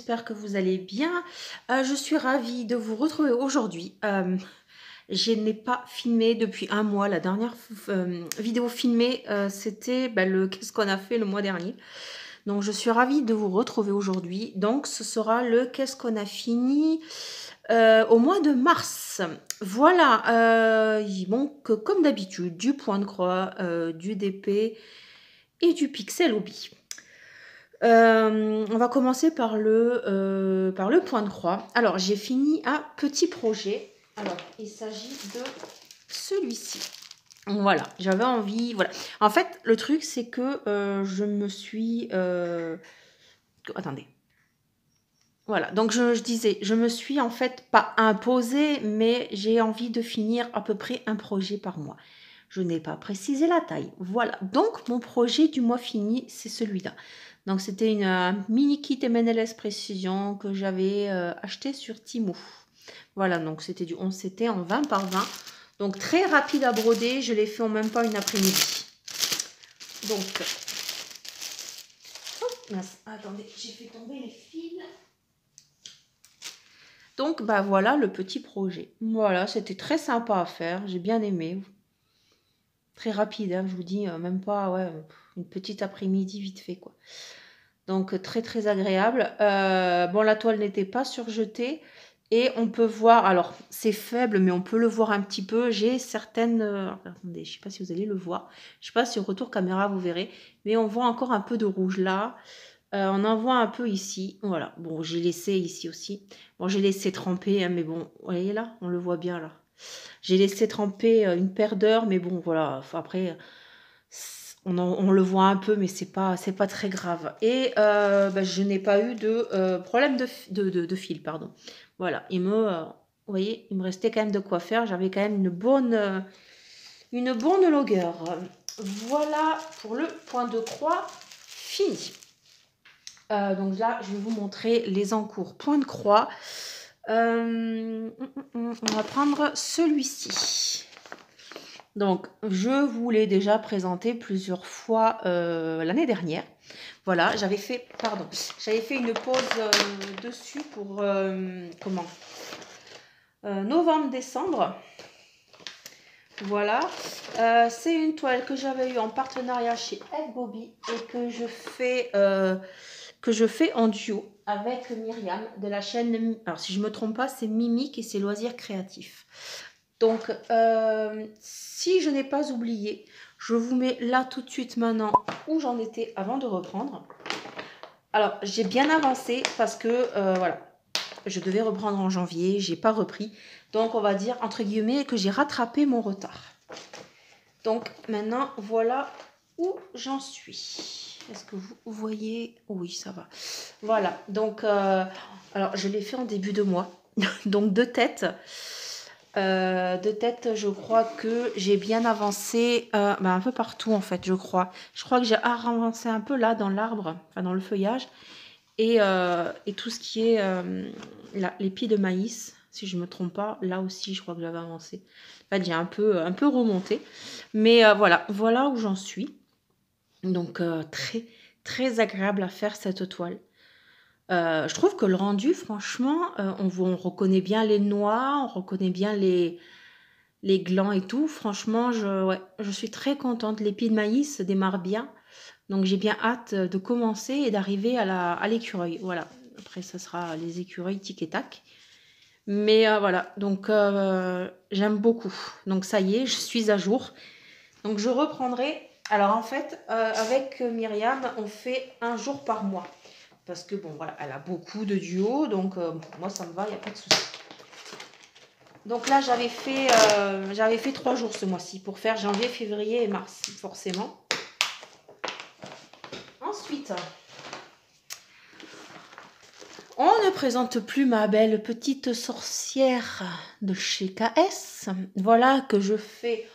j'espère que vous allez bien. Je suis ravie de vous retrouver aujourd'hui. Je n'ai pas filmé depuis un mois. La dernière vidéo filmée, c'était le qu'est-ce qu'on a fait le mois dernier. Donc je suis ravie de vous retrouver aujourd'hui. Donc ce sera le qu'est-ce qu'on a fini au mois de mars. Voilà, il manque comme d'habitude du point de croix, du DP et du pixel hobby. On va commencer par le point de croix. Alors, j'ai fini un petit projet. Alors, il s'agit de celui-ci. Voilà, j'avais envie... Voilà. En fait, le truc, c'est que je me suis... Attendez. Voilà, donc je disais, je me suis en fait pas imposée, mais j'ai envie de finir à peu près un projet par mois. Je n'ai pas précisé la taille. Voilà, donc mon projet du mois fini, c'est celui-là. Donc c'était une mini kit MNLS Précision que j'avais acheté sur Temu. Voilà, donc c'était du 11 CT en 20 par 20. Donc très rapide à broder, je l'ai fait en même pas une après-midi. Donc, oh, attendez, j'ai fait tomber les fils. Donc, voilà le petit projet. Voilà, c'était très sympa à faire. J'ai bien aimé. Très rapide, hein, je vous dis, même pas, ouais, une petite après-midi vite fait, quoi. Donc, très, très agréable. Bon, la toile n'était pas surjetée. Et on peut voir, alors, c'est faible, mais on peut le voir un petit peu. J'ai certaines... attendez, je ne sais pas si vous allez le voir. Je ne sais pas si au retour caméra, vous verrez. Mais on voit encore un peu de rouge là. On en voit un peu ici, voilà. Bon, j'ai laissé ici aussi. Bon, j'ai laissé tremper, hein, mais bon, vous voyez là, on le voit bien là. J'ai laissé tremper une paire d'heures, mais bon, voilà. Après, on le voit un peu, mais c'est pas très grave. Et je n'ai pas eu de problème de fil, pardon. Voilà, vous voyez, il me restait quand même de quoi faire. J'avais quand même une bonne longueur. Voilà pour le point de croix fini. Donc là, je vais vous montrer les encours point de croix. On va prendre celui-ci. Donc, je vous l'ai déjà présenté plusieurs fois l'année dernière. Voilà, j'avais fait une pause dessus pour novembre-décembre. Voilà, c'est une toile que j'avais eue en partenariat chez Ed Bobby et que je fais en duo avec Myriam de la chaîne, alors si je ne me trompe pas, c'est Mimique et c'est Loisirs Créatifs. Donc, si je n'ai pas oublié, je vous mets là tout de suite maintenant où j'en étais avant de reprendre. Alors, j'ai bien avancé parce que, voilà, je devais reprendre en janvier, j'ai pas repris. Donc, on va dire, entre guillemets, que j'ai rattrapé mon retard. Donc, maintenant, voilà où j'en suis. Est-ce que vous voyez? Oui, ça va. Voilà, donc, alors, je l'ai fait en début de mois. Donc, de tête, je crois que j'ai bien avancé un peu partout, en fait, je crois. Je crois que j'ai avancé un peu là, dans l'arbre, enfin, dans le feuillage. Et tout ce qui est les pieds de maïs, si je ne me trompe pas, là aussi, je crois que j'avais avancé. En fait, j'ai un peu remonté. Mais voilà où j'en suis. Donc, très, très agréable à faire cette toile. Je trouve que le rendu, franchement, on reconnaît bien les noix, on reconnaît bien les glands et tout. Franchement, je suis très contente. Les pieds de maïs démarrent bien. Donc, j'ai bien hâte de commencer et d'arriver à l'écureuil. Voilà. Après, ça sera les écureuils tic et tac. Mais voilà. Donc, j'aime beaucoup. Donc, ça y est, je suis à jour. Donc, je reprendrai. Alors, en fait, avec Myriam, on fait un jour par mois. Parce que, bon, voilà, elle a beaucoup de duos. Donc, moi, ça me va, il n'y a pas de souci. Donc là, j'avais fait 3 jours ce mois-ci pour faire janvier, février et mars, forcément. Ensuite, on ne présente plus ma belle petite sorcière de chez KS. Voilà que je fais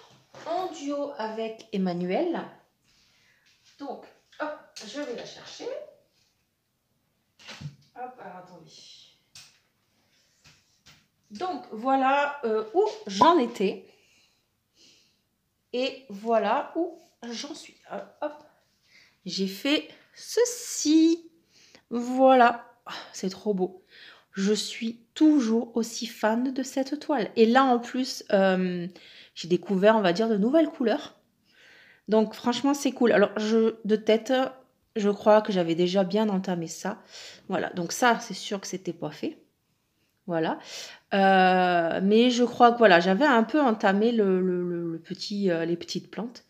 en duo avec Emmanuel. Donc, hop, je vais la chercher. Hop, alors attendez. Donc, voilà où j'en étais. Et voilà où j'en suis. Hop, j'ai fait ceci. Voilà. c'est trop beau. Je suis toujours aussi fan de cette toile. Et là, en plus, j'ai découvert, on va dire, de nouvelles couleurs. Donc, franchement, c'est cool. Alors, de tête, je crois que j'avais déjà bien entamé ça. Voilà, donc ça, c'est sûr que c'était pas fait. Voilà. Mais je crois que voilà, j'avais un peu entamé le petit, les petites plantes.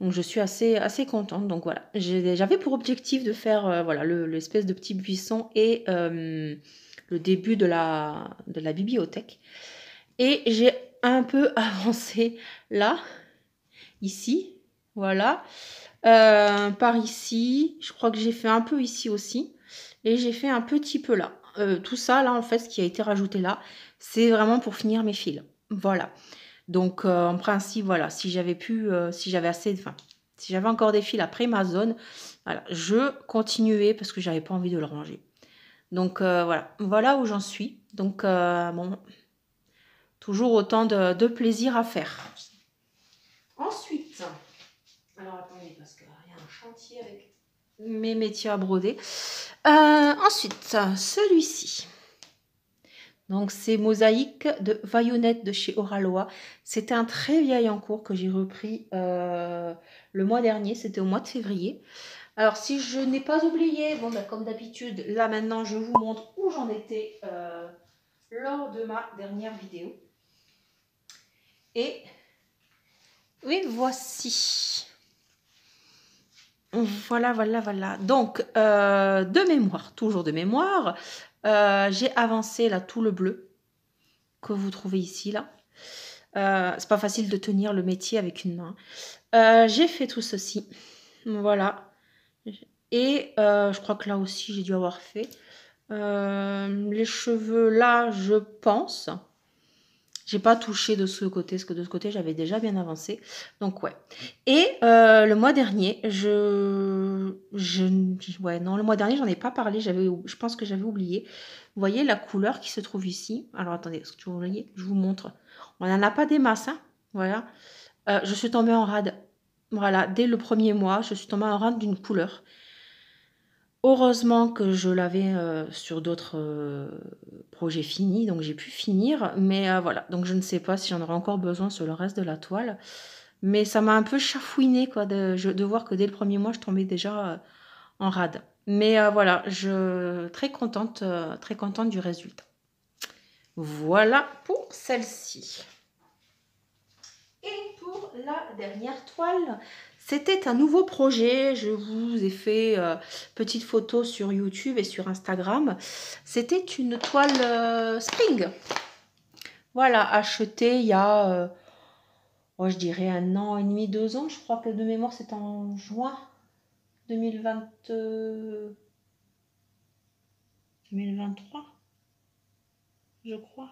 Donc je suis assez contente. Donc voilà, j'avais pour objectif de faire voilà, l'espèce de petit buisson et le début de la bibliothèque. Et j'ai un peu avancé là, ici, voilà. Par ici, je crois que j'ai fait un peu ici aussi. Et j'ai fait un petit peu là. Tout ça, là, en fait, ce qui a été rajouté là, c'est vraiment pour finir mes fils. Voilà. Donc, en principe, voilà, si j'avais si j'avais assez, enfin, si j'avais encore des fils après ma zone, voilà, je continuais parce que j'avais pas envie de le ranger. Donc, voilà où j'en suis. Donc, bon, toujours autant de plaisir à faire. Ensuite, alors attendez, parce qu'il y a un chantier avec mes métiers à broder. Ensuite, celui-ci. Donc, c'est Mosaïque de Vaillonnette de chez Oraloa. C'était un très vieil en cours que j'ai repris le mois dernier. C'était au mois de février. Alors, si je n'ai pas oublié, bon, ben, comme d'habitude, là maintenant, je vous montre où j'en étais lors de ma dernière vidéo. Et oui, voici. Voilà. Donc, de mémoire, toujours de mémoire, j'ai avancé là tout le bleu que vous trouvez ici, là. C'est pas facile de tenir le métier avec une main. J'ai fait tout ceci. Voilà. Et je crois que là aussi, j'ai dû avoir fait. Les cheveux, là, je pense. J'ai pas touché de ce côté, parce que de ce côté, j'avais déjà bien avancé. Donc, ouais. Et le mois dernier, ouais, non, le mois dernier, j'en ai pas parlé. Je pense que j'avais oublié. Vous voyez la couleur qui se trouve ici. Alors, attendez, est-ce que vous voyez? Je vous montre. On n'en a pas des masses, hein. Voilà. Je suis tombée en rade. Voilà, dès le premier mois, je suis tombée en rade d'une couleur. Heureusement que je l'avais sur d'autres projets finis, donc j'ai pu finir. Mais voilà, donc je ne sais pas si j'en aurai encore besoin sur le reste de la toile. Mais ça m'a un peu chafouiné quoi, de voir que dès le premier mois, je tombais déjà en rade. Mais voilà, très contente du résultat. Voilà pour celle-ci. Et pour la dernière toile, c'était un nouveau projet. Je vous ai fait petite photo sur YouTube et sur Instagram. C'était une toile Spring. Voilà, achetée il y a, je dirais 1 an et demi, 2 ans. Je crois que de mémoire, c'est en juin 2023, je crois.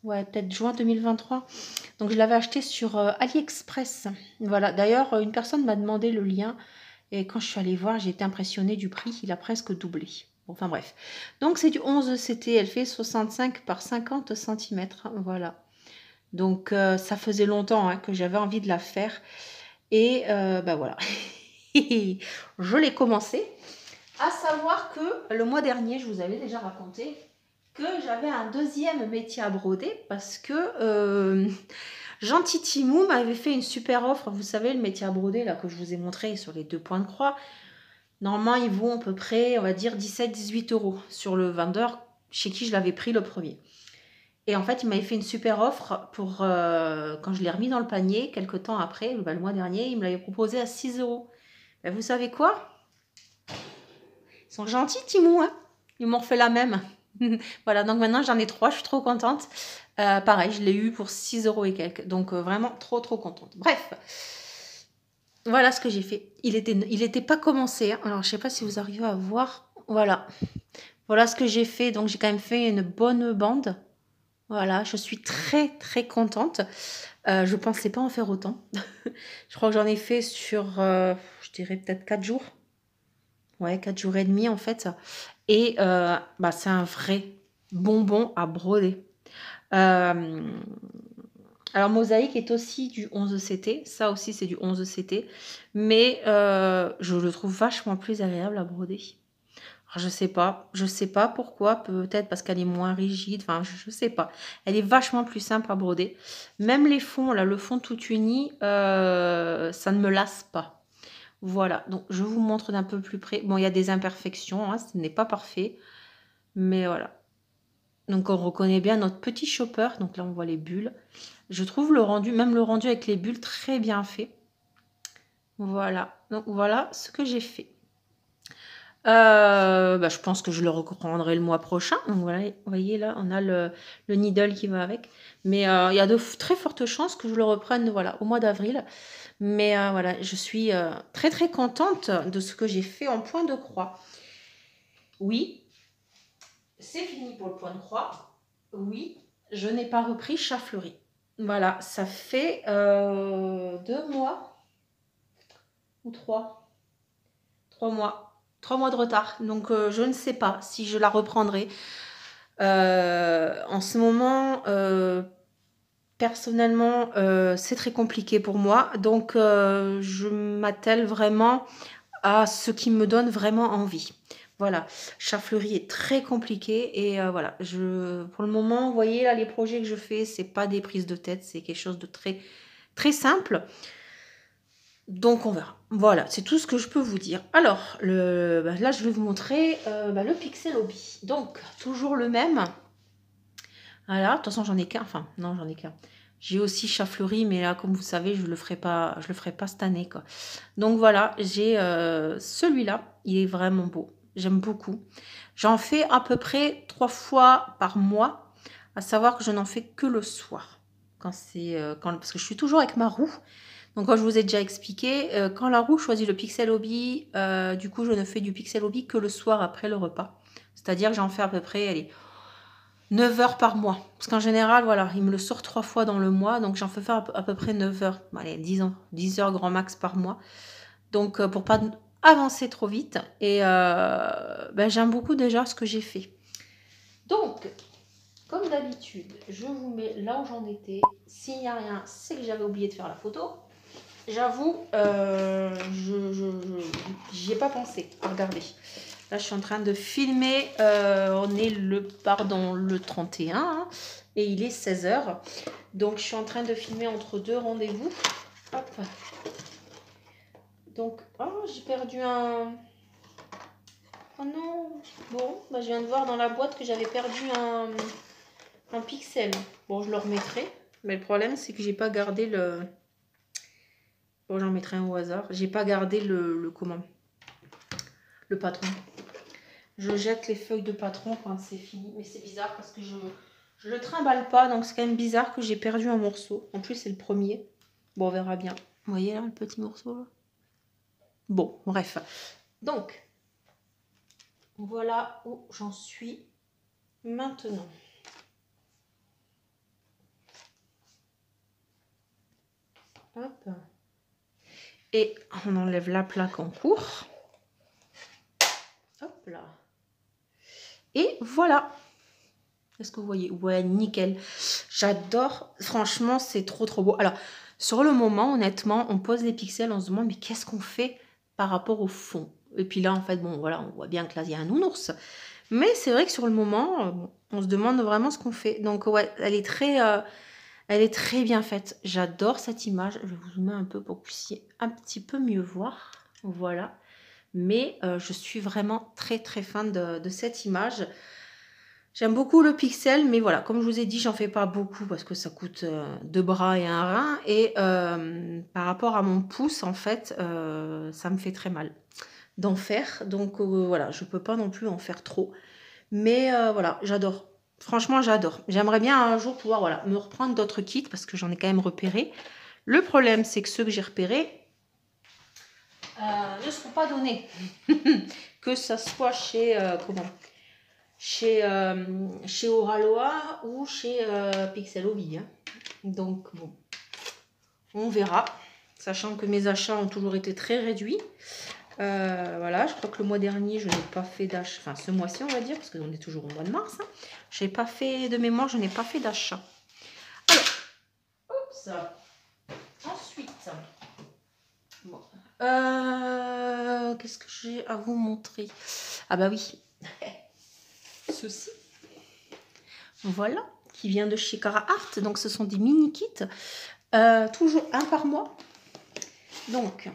Ouais, peut-être juin 2023. Donc, je l'avais acheté sur AliExpress. Voilà. D'ailleurs, une personne m'a demandé le lien. Et quand je suis allée voir, j'ai été impressionnée du prix. Il a presque doublé. Bon, enfin, bref. Donc, c'est du 11 CT. Elle fait 65 par 50 cm. Voilà. Donc, ça faisait longtemps que j'avais envie de la faire. Et voilà. Je l'ai commencé. À savoir que le mois dernier, je vous avais déjà raconté que j'avais un deuxième métier à broder parce que Gentil Timou m'avait fait une super offre. Vous savez, le métier à broder là, que je vous ai montré sur les 2 points de croix. Normalement, ils vont à peu près, on va dire, 17-18 € sur le vendeur chez qui je l'avais pris le premier. Et en fait, il m'avait fait une super offre pour quand je l'ai remis dans le panier, quelques temps après, le mois dernier, il me l'avait proposé à 6 €. Ben, vous savez quoi? Ils sont gentils, Timou, hein? Ils m'ont refait la même. Voilà, donc maintenant j'en ai 3, je suis trop contente. Pareil, je l'ai eu pour 6 € et quelques. Donc vraiment trop contente. Bref, voilà ce que j'ai fait. Il était pas commencé. Hein. Alors je sais pas si vous arrivez à voir. Voilà. Voilà ce que j'ai fait. Donc j'ai quand même fait une bonne bande. Voilà, je suis très contente. Je pensais pas en faire autant. Je crois que j'en ai fait sur, je dirais peut-être 4 jours. Ouais, 4 jours et demi en fait. Et c'est un vrai bonbon à broder. Alors, Mosaïque est aussi du 11 CT. Ça aussi, c'est du 11 CT. Mais je le trouve vachement plus agréable à broder. Alors, je sais pas pourquoi, peut-être parce qu'elle est moins rigide, enfin je sais pas. Elle est vachement plus simple à broder. Même les fonds, là, le fond tout uni, ça ne me lasse pas. Voilà, donc je vous montre d'un peu plus près. Bon, il y a des imperfections, hein, ce n'est pas parfait, mais voilà. Donc on reconnaît bien notre petit chopper, donc là on voit les bulles. Je trouve le rendu, même le rendu avec les bulles, très bien fait. Voilà, donc voilà ce que j'ai fait. Bah, je pense que je le reprendrai le mois prochain. Donc voilà, vous voyez là, on a le needle qui va avec. Mais il y a de très fortes chances que je le reprenne voilà, au mois d'avril. Mais voilà, je suis très très contente de ce que j'ai fait en point de croix. Oui, c'est fini pour le point de croix. Oui, je n'ai pas repris chat fleuri. Voilà, ça fait 2 mois ou 3. 3 mois. 3 mois de retard. Donc je ne sais pas si je la reprendrai. En ce moment, personnellement, c'est très compliqué pour moi. Donc je m'attelle vraiment à ce qui me donne vraiment envie. Voilà, chat fleuri est très compliqué et voilà, pour le moment, vous voyez là, les projets que je fais, c'est pas des prises de tête, c'est quelque chose de très, très simple. Donc on verra. Voilà, c'est tout ce que je peux vous dire. Alors, là, je vais vous montrer le Pixel Hobby. Donc, toujours le même. Voilà, de toute façon, j'en ai qu'un. Enfin, non, j'en ai qu'un. J'ai aussi chat fleuri, mais là, comme vous savez, je le ferai pas cette année, quoi. Donc voilà, j'ai celui-là. Il est vraiment beau. J'aime beaucoup. J'en fais à peu près 3 fois par mois, à savoir que je n'en fais que le soir. Parce que je suis toujours avec ma roue. Donc, comme je vous ai déjà expliqué, quand la roue choisit le Pixel Hobby, du coup, je ne fais du Pixel Hobby que le soir après le repas. C'est-à-dire que j'en fais à peu près, allez, 9 heures par mois. Parce qu'en général, voilà, il me le sort 3 fois dans le mois, donc j'en fais faire à peu près 9 heures. Allez, 10 heures grand max par mois. Donc, pour pas avancer trop vite. Et j'aime beaucoup déjà ce que j'ai fait. Donc, comme d'habitude, je vous mets là où j'en étais. S'il n'y a rien, c'est que j'avais oublié de faire la photo. J'avoue, j'y ai pas pensé à regarder. Là, je suis en train de filmer. On est le 31 hein, et il est 16 h. Donc, je suis en train de filmer entre 2 rendez-vous. Hop. Donc, oh, j'ai perdu un... Oh non. Bon, je viens de voir dans la boîte que j'avais perdu un pixel. Bon, je le remettrai. Mais le problème, c'est que j'ai pas gardé le... Bon, j'en mettrai un au hasard. J'ai pas gardé le patron. Je jette les feuilles de patron quand c'est fini. Mais c'est bizarre parce que je le trimballe pas. Donc c'est quand même bizarre que j'ai perdu un morceau. En plus, c'est le premier. Bon, on verra bien. Vous voyez là, le petit morceau là. Bon, bref. Donc, voilà où j'en suis maintenant. Hop. Et on enlève la plaque en cours. Hop là. Et voilà. Est-ce que vous voyez? Ouais, nickel. J'adore. Franchement, c'est trop, trop beau. Alors, sur le moment, honnêtement, on pose les pixels, on se demande, mais qu'est-ce qu'on fait par rapport au fond? Et puis là, en fait, bon, voilà, on voit bien que là, il y a un nounours. Mais c'est vrai que sur le moment, on se demande vraiment ce qu'on fait. Donc, ouais, elle est très bien faite. J'adore cette image. Je vais vous zoomer un peu pour que vous puissiez un petit peu mieux voir. Voilà. Mais je suis vraiment très, très fan de cette image. J'aime beaucoup le pixel, mais voilà, comme je vous ai dit, j'en fais pas beaucoup parce que ça coûte 2 bras et un rein. Et par rapport à mon pouce, en fait, ça me fait très mal d'en faire. Donc voilà, je peux pas non plus en faire trop. Mais voilà, j'adore. Franchement, j'adore. J'aimerais bien un jour pouvoir voilà, me reprendre d'autres kits parce que j'en ai quand même repéré. Le problème, c'est que ceux que j'ai repérés ne seront pas donnés. Que ça soit chez... chez Oraloa ou chez Pixel Hobby. Hein. Donc, bon, on verra. Sachant que mes achats ont toujours été très réduits. Voilà, je crois que le mois dernier, je n'ai pas fait d'achat. Enfin, ce mois-ci, on va dire, parce qu'on est toujours au mois de mars. Hein. Je n'ai pas fait de mémoire, je n'ai pas fait d'achat. Alors, oups. Ensuite, bon. Qu'est-ce que j'ai à vous montrer? Ah bah oui. Ceci. Voilà, qui vient de chez Cara Art. Donc, ce sont des mini kits. Toujours un par mois. Donc,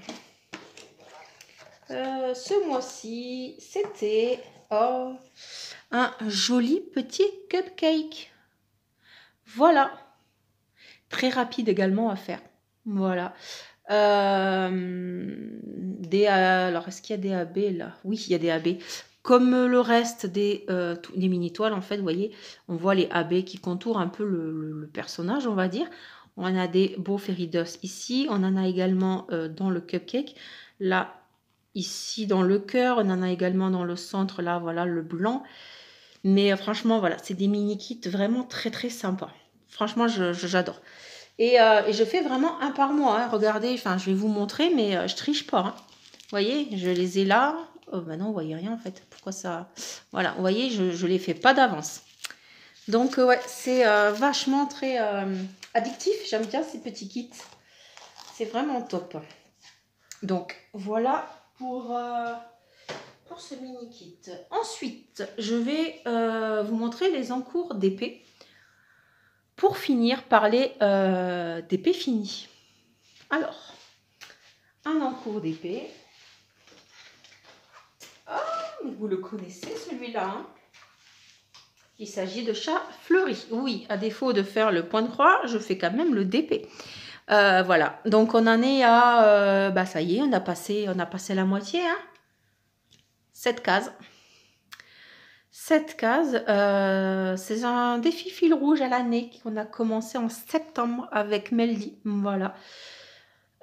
ce mois-ci, c'était un joli petit cupcake. Voilà. Très rapide également à faire. Voilà. Alors, est-ce qu'il y a des AB là? Oui, il y a des AB. Comme le reste des mini-toiles, en fait, vous voyez, on voit les AB qui contourent un peu le personnage, on va dire. On a des beaux fairy dust ici. On en a également dans le cupcake. Là, ici, dans le cœur. On en a également dans le centre, là, voilà, le blanc. Mais franchement, voilà, c'est des mini-kits vraiment très, très sympas. Franchement, j'adore. Et je fais vraiment un par mois. Hein. Regardez, enfin, je vais vous montrer, mais je triche pas. Hein. Vous voyez, je les ai là. Oh, bah non, vous voyez rien en fait. Pourquoi ça... Voilà, vous voyez, je les fais pas d'avance. Donc, ouais, c'est vachement très addictif. J'aime bien ces petits kits. C'est vraiment top. Donc, voilà pour ce mini kit. Ensuite, je vais vous montrer les encours d'épée. Pour finir, parler d'épée finie. Alors, un encours d'épée. Ah, vous le connaissez celui-là. Hein, il s'agit de chat fleuri. Oui, à défaut de faire le point de croix, je fais quand même le d'épée. Voilà, donc on en est à... bah ça y est, on a passé la moitié. Hein, 7 cases. 7 cases. C'est un défi fil rouge à l'année qu'on a commencé en septembre avec Meldy. Voilà.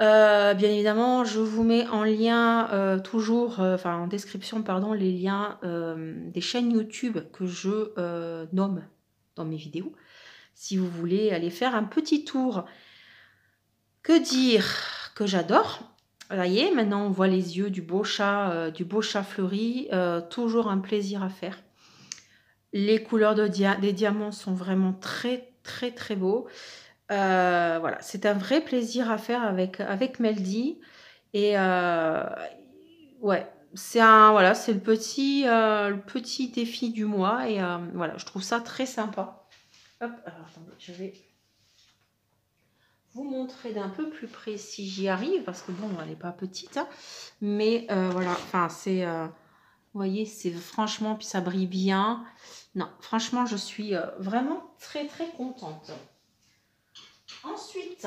Bien évidemment, je vous mets en lien toujours, enfin en description, pardon, les liens des chaînes YouTube que je nomme dans mes vidéos. Si vous voulez aller faire un petit tour. Que dire que j'adore. Ça y est, maintenant on voit les yeux du beau chat fleuri. Toujours un plaisir à faire. Les couleurs des diamants sont vraiment très très très beaux. Voilà, c'est un vrai plaisir à faire avec Meldy. Et ouais, c'est voilà, c'est le petit défi du mois. Et voilà, je trouve ça très sympa. Hop, alors attendez, je vais vous montrer d'un peu plus près si j'y arrive. Parce que bon, elle n'est pas petite. Hein, mais voilà, enfin, c'est... vous voyez, c'est franchement, puis ça brille bien. Non, franchement, je suis vraiment très très contente. Ensuite,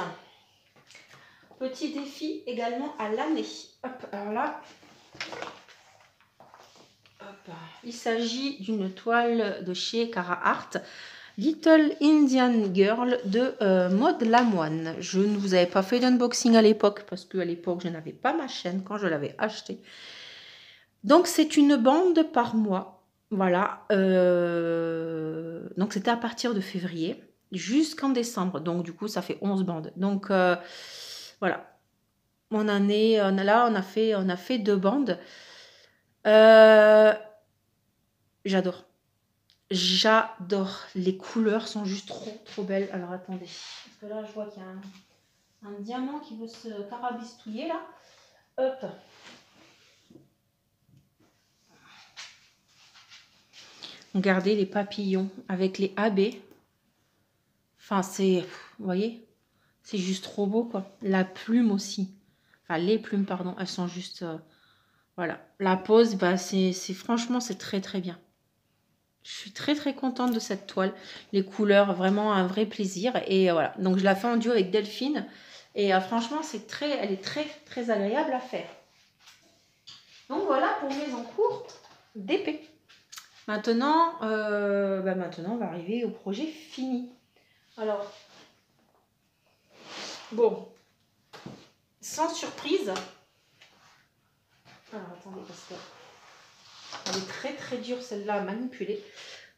petit défi également à l'année. Hop, alors là, hop, il s'agit d'une toile de chez Cara Art, Little Indian Girl de Maud Lamoine. Je ne vous avais pas fait d'unboxing à l'époque parce qu'à l'époque, je n'avais pas ma chaîne quand je l'avais acheté. Donc, c'est une bande par mois. Voilà. Donc, c'était à partir de février jusqu'en décembre. Donc, du coup, ça fait 11 bandes. Donc, voilà. On en est là, on a fait 2 bandes. J'adore. J'adore. Les couleurs sont juste trop, trop belles. Alors, attendez. Parce que là, je vois qu'il y a un diamant qui veut se carabistouiller, là. Hop. Regardez les papillons avec les AB. Enfin, c'est... Vous voyez? C'est juste trop beau, quoi. La plume aussi. Enfin, les plumes, pardon. Elles sont juste... voilà. La pose, bah, c'est franchement, c'est très, très bien. Je suis très, très contente de cette toile. Les couleurs, vraiment un vrai plaisir. Et voilà. Donc, je la fais en duo avec Delphine. Et franchement, elle est très, très agréable à faire. Donc, voilà pour mes encours d'épée. Maintenant, maintenant, on va arriver au projet fini. Alors, bon, sans surprise. Alors, attendez, parce qu'elle est très très dure celle-là à manipuler.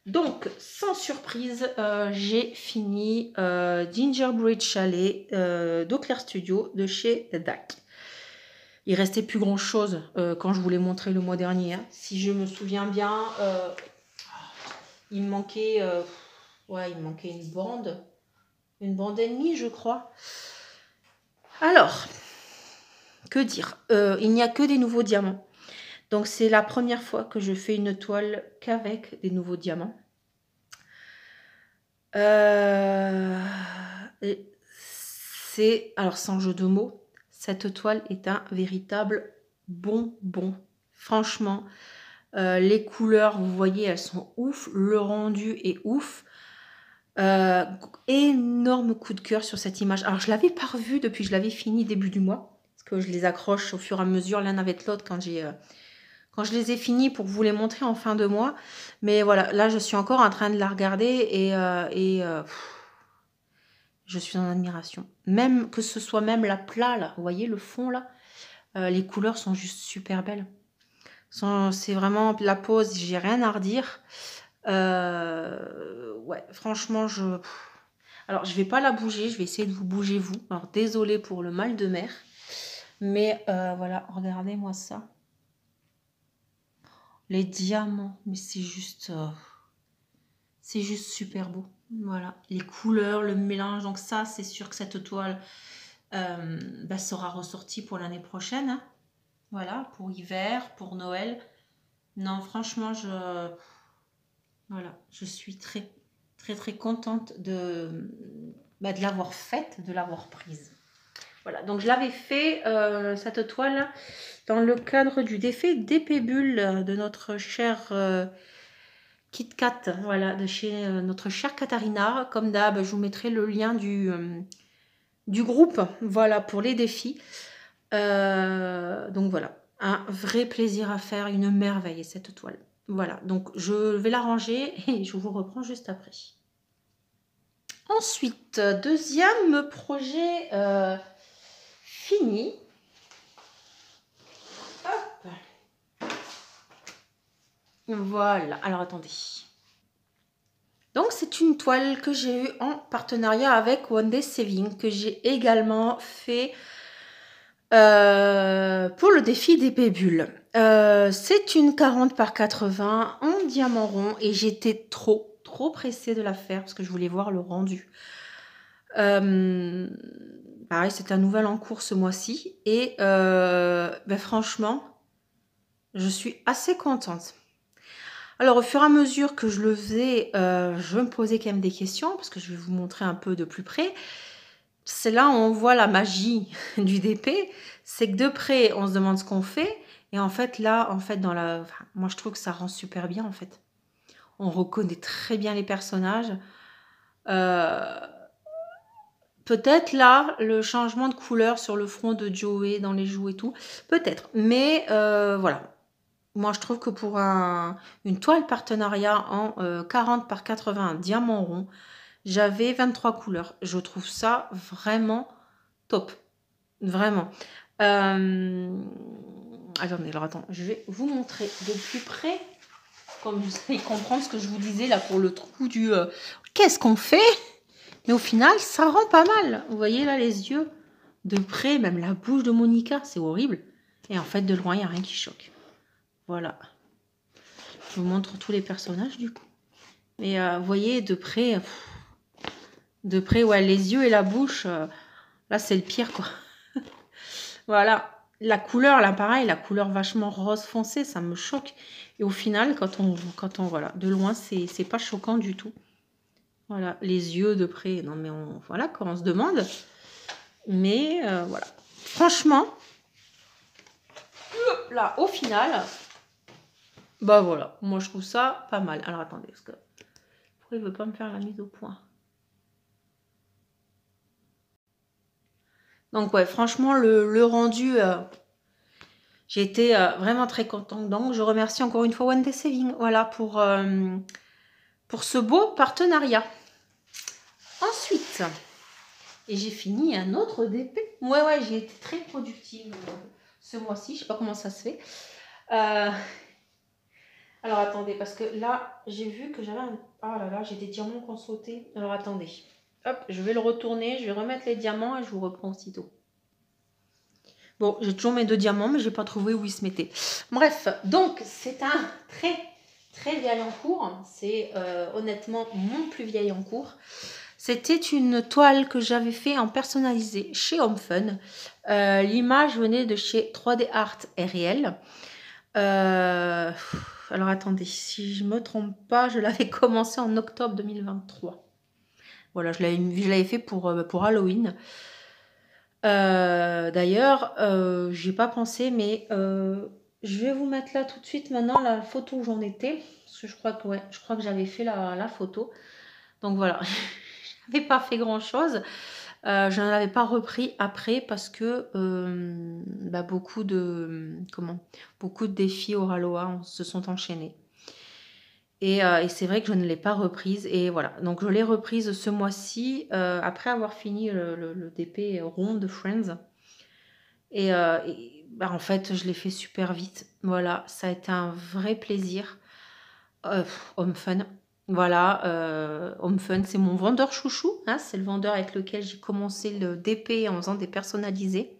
Donc, sans surprise, j'ai fini Gingerbread Chalet d'Eau-Claire Studio de chez DAC. Il restait plus grand chose quand je vous l'ai montré le mois dernier. Hein. Si je me souviens bien, il me manquait, il me manquait une bande et demie, je crois. Alors, que dire, il n'y a que des nouveaux diamants. Donc c'est la première fois que je fais une toile qu'avec des nouveaux diamants. Alors sans jeu de mots, cette toile est un véritable bonbon. Franchement, les couleurs, vous voyez, elles sont ouf. Le rendu est ouf. Énorme coup de cœur sur cette image. Alors je l'avais pas revue depuis que je l'avais fini début du mois. Parce que je les accroche au fur et à mesure l'un avec l'autre quand je les ai finis pour vous les montrer en fin de mois. Mais voilà, là je suis encore en train de la regarder et je suis en admiration. Même que ce soit même la plat là, vous voyez le fond là, les couleurs sont juste super belles. C'est vraiment la pose, j'ai rien à redire. Ouais, franchement, alors je vais pas la bouger, je vais essayer de vous bouger vous. Alors désolée pour le mal de mer, mais voilà, regardez-moi ça. Les diamants, mais c'est juste super beau. Voilà, les couleurs, le mélange. Donc ça, c'est sûr que cette toile sera ressortie pour l'année prochaine. Hein. Voilà, pour hiver, pour Noël. Non, franchement, voilà, je suis très, très, très contente de l'avoir faite, de l'avoir prise. Voilà, donc je l'avais fait, cette toile, dans le cadre du défi d'épée bulle de notre cher Kit Kat, voilà, de chez notre chère Katharina. Comme d'hab, je vous mettrai le lien du groupe, voilà, pour les défis. Donc voilà, un vrai plaisir à faire, une merveille cette toile. Voilà, donc je vais la ranger et je vous reprends juste après. Ensuite, deuxième projet fini. Hop. Voilà, alors attendez. Donc c'est une toile que j'ai eue en partenariat avec One Day Saving, que j'ai également fait pour le défi d'épée bulle. C'est une 40 par 80 en diamant rond et j'étais trop pressée de la faire parce que je voulais voir le rendu. Pareil, c'est la nouvelle en cours ce mois-ci et franchement, je suis assez contente. Alors, au fur et à mesure que je le faisais, je me posais quand même des questions parce que je vais vous montrer un peu de plus près. C'est là où on voit la magie du DP, c'est que de près, on se demande ce qu'on fait. Et en fait, là, moi, je trouve que ça rend super bien, en fait. On reconnaît très bien les personnages. Peut-être là, le changement de couleur sur le front de Joey, dans les joues et tout. Peut-être. Mais voilà. Moi, je trouve que pour une toile partenariat en 40 par 80 diamant rond, j'avais 23 couleurs. Je trouve ça vraiment top. Vraiment. Attendez, alors attends, je vais vous montrer de plus près, comme vous allez comprendre ce que je vous disais là pour le trou du qu'est-ce qu'on fait? Mais au final, ça rend pas mal. Vous voyez là les yeux de près, même la bouche de Monica, c'est horrible. Et en fait, de loin, il n'y a rien qui choque. Voilà. Je vous montre tous les personnages du coup. Et vous voyez de près, ouais, les yeux et la bouche, là c'est le pire quoi. Voilà. La couleur, là pareil, la couleur vachement rose foncé, ça me choque. Et au final, quand on voilà, de loin, c'est pas choquant du tout. Voilà, les yeux de près, non mais voilà, quand on se demande. Mais voilà. Franchement, là, au final, bah voilà, moi je trouve ça pas mal. Alors attendez, parce que pourquoi il veut pas me faire la mise au point? Donc ouais, franchement, le rendu, j'ai été vraiment très contente. Donc je remercie encore une fois One Day Saving, voilà, pour ce beau partenariat. Ensuite, et j'ai fini un autre DP. Ouais, j'ai été très productive ce mois-ci. Je sais pas comment ça se fait. Alors attendez, parce que là, j'ai vu que j'avais un... Ah là là, j'ai des diamants qui ont sauté. Alors attendez. Hop, je vais le retourner, je vais remettre les diamants et je vous reprends aussitôt. Bon, j'ai toujours mes 2 diamants, mais je n'ai pas trouvé où ils se mettaient. Bref, donc c'est un très vieil en cours. C'est honnêtement mon plus vieil en cours. C'était une toile que j'avais fait en personnalisé chez Home Fun. L'image venait de chez 3D Art RL. Alors attendez, si je me trompe pas, je l'avais commencé en octobre 2023. Voilà, je l'avais fait pour Halloween. D'ailleurs, j'ai pas pensé, mais je vais vous mettre là tout de suite maintenant la photo où j'en étais. Parce que je crois que, ouais, je crois que j'avais fait la photo. Donc voilà, je n'avais pas fait grand-chose. Je n'en avais pas repris après parce que bah, beaucoup de défis au Halloween se sont enchaînés. Et c'est vrai que je ne l'ai pas reprise. Et voilà, donc je l'ai reprise ce mois-ci après avoir fini le DP rond de Friends. Bah, en fait, je l'ai fait super vite. Voilà, ça a été un vrai plaisir. Home Fun. Voilà, Home Fun, c'est mon vendeur chouchou. Hein, c'est le vendeur avec lequel j'ai commencé le DP en faisant des personnalisés.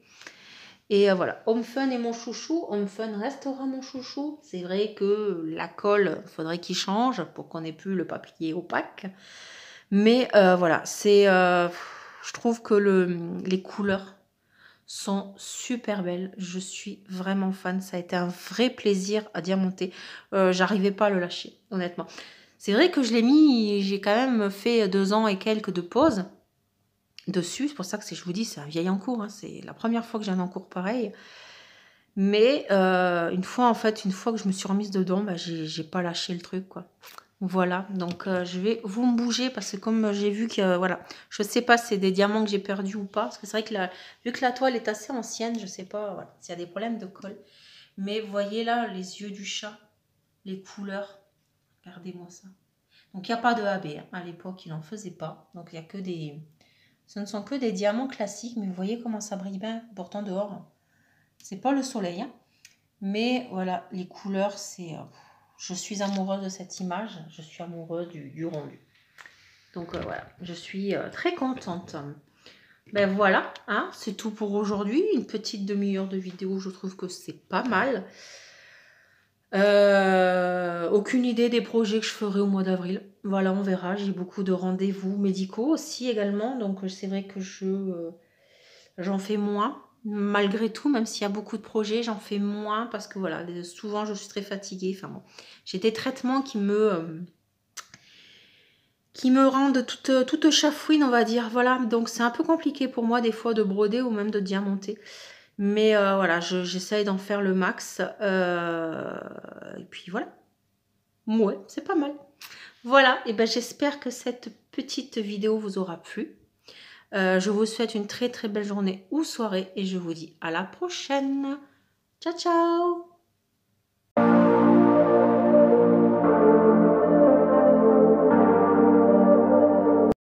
Et voilà, Home Fun est mon chouchou. Home Fun restera mon chouchou. C'est vrai que la colle, il faudrait qu'il change pour qu'on ait plus le papier opaque. Mais voilà, je trouve que les couleurs sont super belles. Je suis vraiment fan. Ça a été un vrai plaisir à diamanter. J'arrivais pas à le lâcher, honnêtement. C'est vrai que je l'ai mis, j'ai quand même fait 2 ans et quelques de pause dessus. C'est pour ça que je vous dis, c'est un vieil encours. Hein. C'est la première fois que j'ai un encours pareil. Mais une fois que je me suis remise dedans, bah, j'ai pas lâché le truc, quoi. Voilà, donc je vais vous me bouger parce que comme j'ai vu que, voilà, je sais pas si c'est des diamants que j'ai perdus ou pas, parce que c'est vrai que vu que la toile est assez ancienne, je sais pas voilà, s'il y a des problèmes de colle. Mais vous voyez là, les yeux du chat, les couleurs, regardez-moi ça. Donc il n'y a pas de AB, hein. À l'époque il n'en faisait pas, donc il y a que ce ne sont que des diamants classiques, mais vous voyez comment ça brille bien, pourtant dehors, c'est pas le soleil, hein. Mais voilà, les couleurs, je suis amoureuse de cette image, je suis amoureuse du rendu. Donc voilà, je suis très contente. Ben voilà, hein, c'est tout pour aujourd'hui. Une petite demi-heure de vidéo, je trouve que c'est pas mal. Aucune idée des projets que je ferai au mois d'avril. Voilà, on verra. J'ai beaucoup de rendez-vous médicaux aussi également. Donc c'est vrai que j'en fais moins. Malgré tout, même s'il y a beaucoup de projets, j'en fais moins parce que voilà, souvent je suis très fatiguée. Enfin bon, j'ai des traitements qui me rendent toute chafouine, on va dire. Voilà, donc c'est un peu compliqué pour moi des fois de broder ou même de diamanter. Mais voilà, j'essaye d'en faire le max. Et puis voilà. Ouais, c'est pas mal. Voilà, et ben j'espère que cette petite vidéo vous aura plu. Je vous souhaite une très très belle journée ou soirée et je vous dis à la prochaine. Ciao ciao!